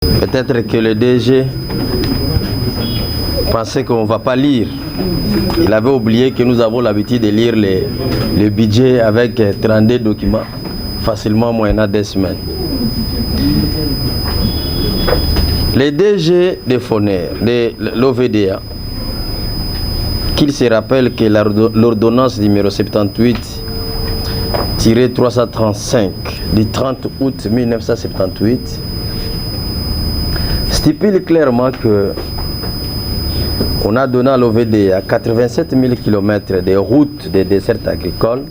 Peut-être que le DG pensait qu'on ne va pas lire. Il avait oublié que nous avons l'habitude de lire le budget avec 32 documents, facilement moyennant des semaines. Les DG de Foner, de l'OVDA, qu'il se rappelle que l'ordonnance numéro 78-335 du 30 août 1978 stipule clairement que on a donné à l'OVDA 87 000 km de routes de dessertes agricoles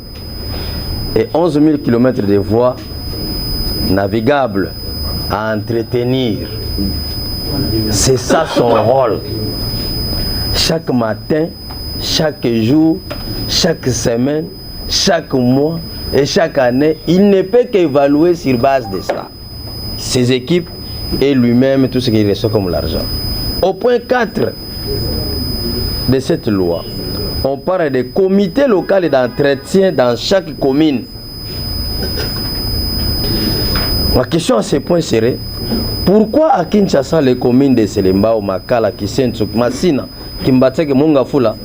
et 11 000 km de voies navigables à entretenir. C'est ça son rôle. Chaque matin, chaque jour, chaque semaine, chaque mois et chaque année, il ne peut qu'évaluer sur base de ça ses équipes et lui-même tout ce qu'il reçoit comme l'argent. Au point 4 de cette loi, on parle de comités locaux d'entretien dans chaque commune. La question à ce point serait, pourquoi à Kinshasa les communes de Selembao, Makala, Kisentsuk, Massina, Kimbatseke, Mongafula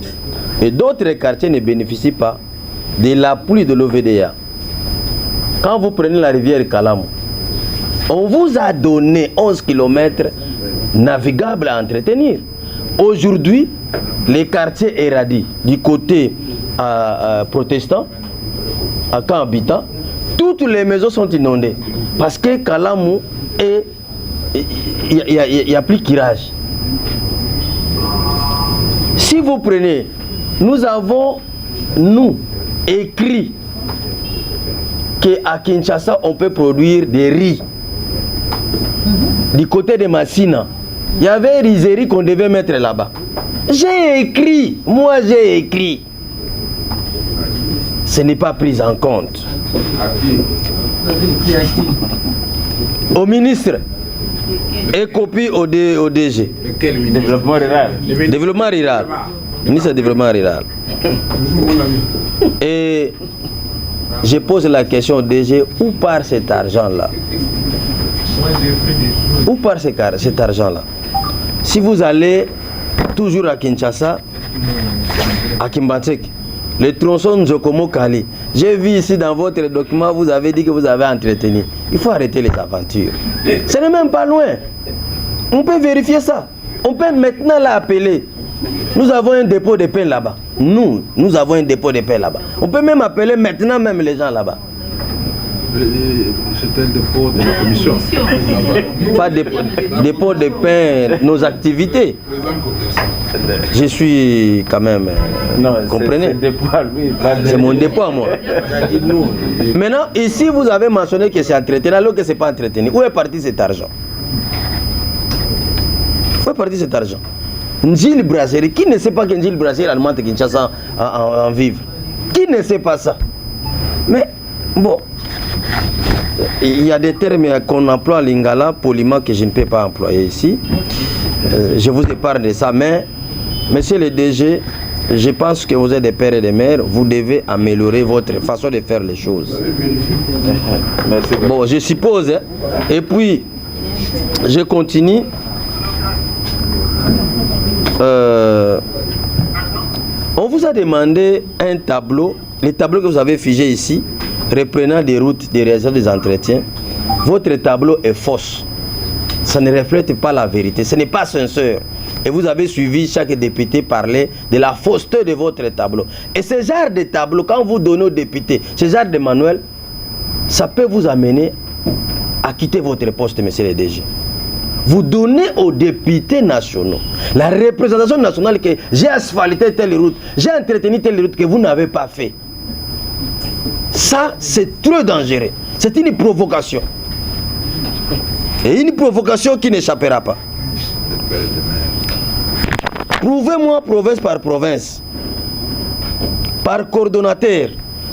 et d'autres quartiers ne bénéficient pas de l'appui de l'OVDA? Quand vous prenez la rivière Kalamu, on vous a donné 11 km navigables à entretenir. Aujourd'hui, les quartiers éradiés du côté protestant, à camp habitant, toutes les maisons sont inondées parce que Kalamu est il n'y a plus kirage. Si vous prenez, nous avons écrit qu'à Kinshasa on peut produire des riz. Du côté de Massina, il y avait une rizerie qu'on devait mettre là-bas. J'ai écrit, moi j'ai écrit. Ce n'est pas pris en compte. Au ministre et copie au DG. Lequel ministre? Développement rural. Développement rural. Ministre du développement rural. Et je pose la question au DG, où part cet argent-là? Où part cet argent-là? Si vous allez toujours à Kinshasa, à Kimbatsek, le tronçon Njokomo Kali, j'ai vu ici dans votre document, vous avez dit que vous avez entretenu. Il faut arrêter les aventures. Ce n'est même pas loin. On peut vérifier ça. On peut maintenant l'appeler. Nous avons un dépôt de pain là-bas. Nous avons un dépôt de pain là-bas. On peut même appeler maintenant même les gens là-bas. C'était le dépôt de la commission. Pas dépôt de pain, nos activités. Je suis quand même... Non, comprenez? C'est mon dépôt à moi. Maintenant, ici, vous avez mentionné que c'est entretenu, alors que ce n'est pas entretenu. Où est parti cet argent? Où est parti cet argent? Njil Brasserie, qui ne sait pas que Njil Brasserie alimente Kinshasa en vivre? Qui ne sait pas ça? Mais, bon... Il y a des termes qu'on emploie à Lingala, poliment, que je ne peux pas employer ici. Je vous épargne de ça, mais, monsieur le DG, je pense que vous êtes des pères et des mères, vous devez améliorer votre façon de faire les choses. Merci. Bon, je suppose, hein, et puis, je continue. On vous a demandé un tableau, les tableaux que vous avez figés ici, reprenant des routes, des réalisations, des entretiens. Votre tableau est fausse. Ça ne reflète pas la vérité. Ce n'est pas sincère. Et vous avez suivi chaque député parler de la fausseté de votre tableau. Et ce genre de tableau, quand vous donnez aux députés, ce genre de manuel, ça peut vous amener à quitter votre poste, monsieur le DG. Vous donnez aux députés nationaux la représentation nationale que j'ai asphalté telle route, j'ai entretenu telle route que vous n'avez pas fait. Ça, c'est trop dangereux. C'est une provocation. Et une provocation qui n'échappera pas. Prouvez-moi province par province, par coordonnateur,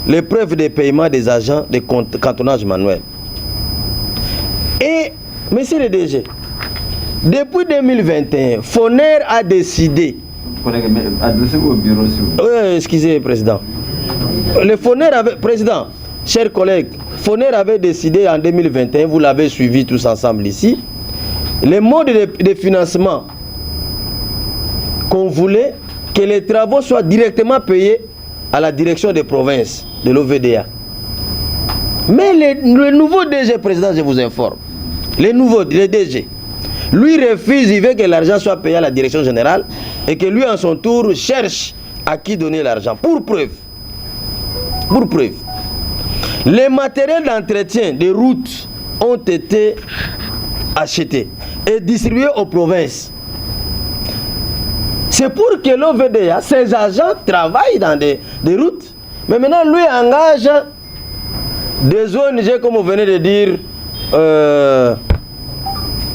les preuves de paiement des agents de cantonnage manuel. Et, monsieur le DG, depuis 2021, Foner a décidé... Adressez-vous au bureau, s'il vous plaît. Oui, excusez, président. Le Foner avait... Président, chers collègues, Foner avait décidé en 2021, vous l'avez suivi tous ensemble ici, les modes de financement qu'on voulait que les travaux soient directement payés à la direction des provinces de l'OVDA. Mais le nouveau DG président, je vous informe, le DG, lui refuse, il veut que l'argent soit payé à la direction générale et que lui en son tour cherche à qui donner l'argent. Pour preuve, les matériels d'entretien des routes ont été achetés et distribués aux provinces. C'est pour que l'OVDA, ses agents travaillent dans des routes. Mais maintenant, lui engage des ONG, comme vous venez de dire,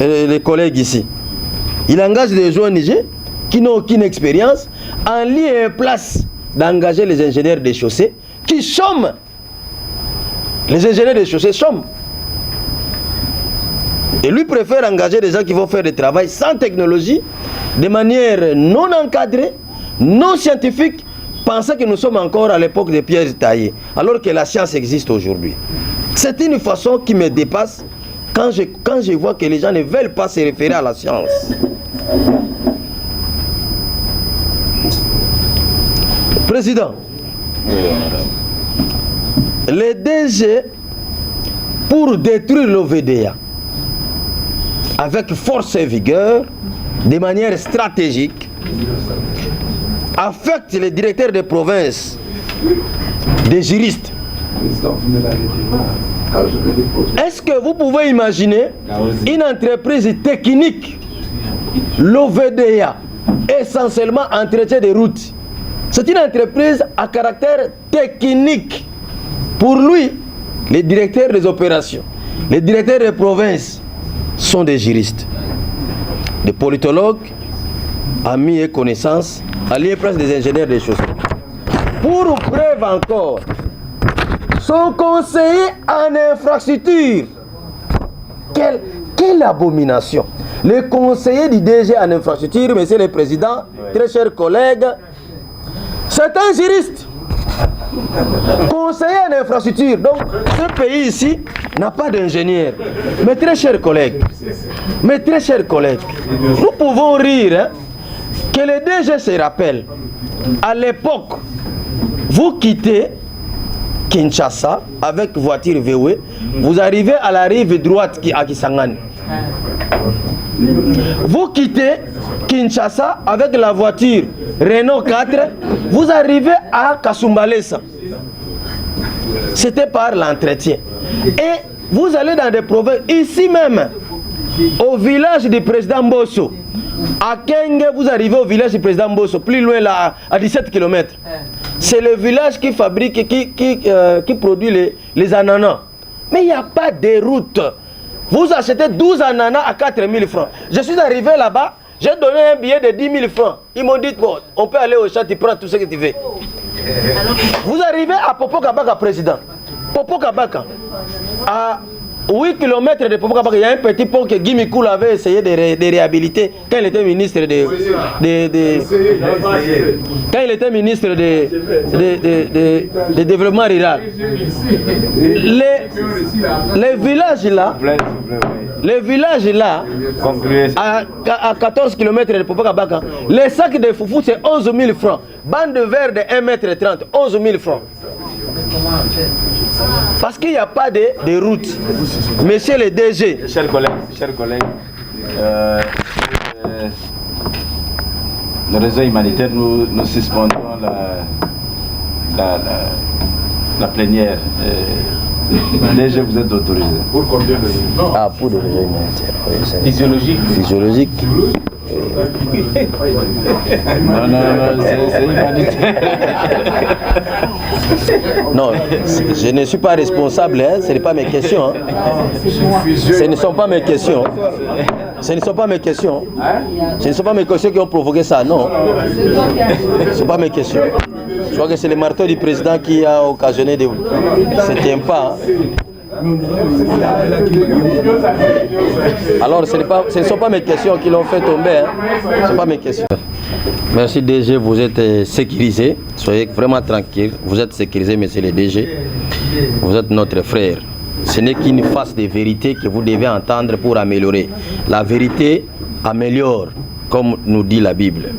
les collègues ici. Il engage des ONG qui n'ont aucune expérience, en lieu et place d'engager les ingénieurs des chaussées qui chôment. Les ingénieurs des chaussées chôment. Et lui préfère engager des gens qui vont faire du travail sans technologie, de manière non encadrée, non scientifique, pensant que nous sommes encore à l'époque des pierres taillées, alors que la science existe aujourd'hui. C'est une façon qui me dépasse quand je vois que les gens ne veulent pas se référer à la science. Président, les DG, pour détruire l'OVDA, avec force et vigueur, de manière stratégique, affectent les directeurs de province, des juristes. Est-ce que vous pouvez imaginer une entreprise technique, l'OVDA, essentiellement entretien des routes? C'est une entreprise à caractère technique. Pour lui, les directeurs des opérations, les directeurs des provinces sont des juristes, des politologues, amis et connaissances, alliés presque des ingénieurs des chaussées. Pour preuve encore, son conseiller en infrastructure, quelle abomination! Le conseiller du DG en infrastructure, monsieur le président, très chers collègues, c'est un juriste, conseiller en infrastructure. Donc, ce pays ici n'a pas d'ingénieur. Mes très chers collègues, nous pouvons rire, hein, que le DG se rappelle. À l'époque, vous quittez Kinshasa avec voiture VW, vous arrivez à la rive droite à Kisangani. Vous quittez Kinshasa avec la voiture Renault 4, vous arrivez à Kasumbalesa. C'était par l'entretien. Et vous allez dans des provinces, ici même, au village du président Mbosso. À Kenge, vous arrivez au village du président Mbosso, plus loin là, à 17 km. C'est le village qui fabrique, qui produit les ananas. Mais il n'y a pas de route. Vous achetez 12 ananas à 4 000 francs. Je suis arrivé là-bas, j'ai donné un billet de 10 000 francs. Ils m'ont dit, bon, on peut aller au chat, tu prends tout ce que tu veux. Vous arrivez à Popo Kabaka, président. Popo Kabaka. À 8 km de Popo Kabaka, il y a un petit pont que Guy Mikoul avait essayé de réhabiliter quand il était ministre quand il était ministre de développement rural. Les villages là, à 14 km de Popo Kabaka, les sacs de foufou c'est 11 000 francs. Bande de verre de 1,30 m, 11 000 francs. Parce qu'il n'y a pas de route. Monsieur le DG. Chers collègues, le réseau humanitaire, nous suspendons la plénière. DG, vous êtes autorisé. Pour combien de jours? Ah, pour le réseau humanitaire. Oui, Physiologique. Physiologique. Non, c'est humanitaire. Non, je ne suis pas responsable, hein, ce n'est pas mes questions. Hein. Ce ne sont pas mes questions. Ce ne sont pas mes questions. Ce ne sont pas mes questions qui ont provoqué ça, non. Ce ne sont pas mes questions. Je crois que c'est le marteau du président qui a occasionné de... Ça ne tient pas. Hein. Alors, ce ne sont pas mes questions qui l'ont fait tomber. Hein. Ce ne sont pas mes questions. Merci DG, vous êtes sécurisé. Soyez vraiment tranquille. Vous êtes sécurisé, monsieur le DG. Vous êtes notre frère. Ce n'est qu'une face de vérité que vous devez entendre pour améliorer. La vérité améliore, comme nous dit la Bible.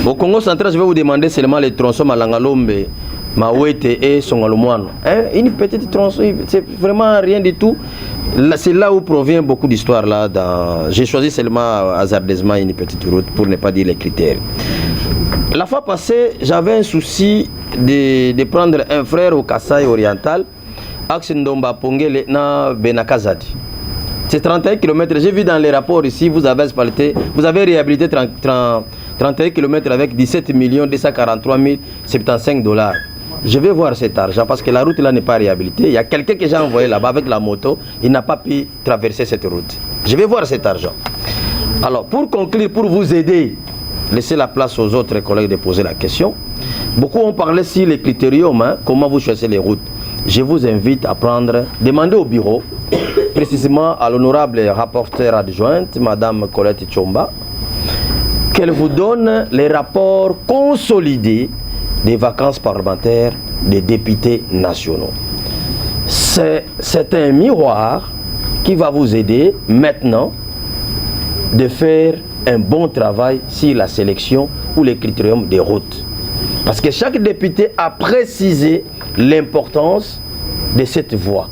Au Congo central, je vais vous demander seulement les tronçons Malangalombe, Mawete et Songalomouano. Une petite tronçon, c'est vraiment rien du tout. C'est là où provient beaucoup d'histoires. J'ai choisi seulement hasardeusement une petite route pour ne pas dire les critères. La fois passée, j'avais un souci de prendre un frère au Kasaï oriental, Axe Ndomba Pongele na Benakazadi. C'est 31 km. J'ai vu dans les rapports ici, vous avez réhabilité 31 km avec 17 243 075 $. Je vais voir cet argent parce que la route là n'est pas réhabilitée. Il y a quelqu'un que j'ai envoyé là-bas avec la moto, il n'a pas pu traverser cette route. Je vais voir cet argent. Alors, pour conclure, pour vous aider, laissez la place aux autres collègues de poser la question. Beaucoup ont parlé sur les critériums, comment vous choisissez les routes. Je vous invite à demander au bureau, précisément à l'honorable rapporteur adjointe, Madame Colette Tchomba, qu'elle vous donne les rapports consolidés des vacances parlementaires des députés nationaux. C'est un miroir qui va vous aider maintenant de faire un bon travail sur la sélection ou les critériums des routes. Parce que chaque député a précisé l'importance de cette voie.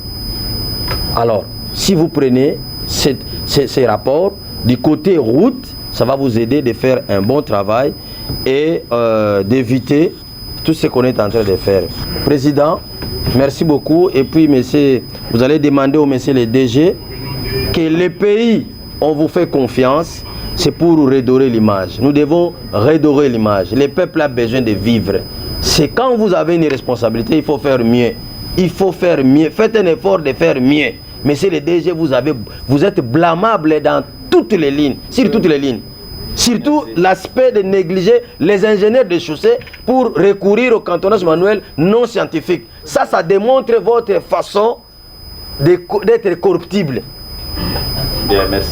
Alors, si vous prenez ces rapports du côté route, ça va vous aider de faire un bon travail et d'éviter tout ce qu'on est en train de faire. Président, merci beaucoup. Et puis, monsieur, vous allez demander au monsieur le DG que les pays, on vous fait confiance, c'est pour redorer l'image. Nous devons redorer l'image. Le peuple a besoin de vivre. C'est quand vous avez une responsabilité, il faut faire mieux. Il faut faire mieux. Faites un effort de faire mieux. Monsieur le DG, vous êtes blâmable dans toutes les lignes, sur toutes les lignes. Surtout l'aspect de négliger les ingénieurs de chaussée pour recourir au cantonnage manuel non scientifique. Ça démontre votre façon d'être corruptible. Bien, merci.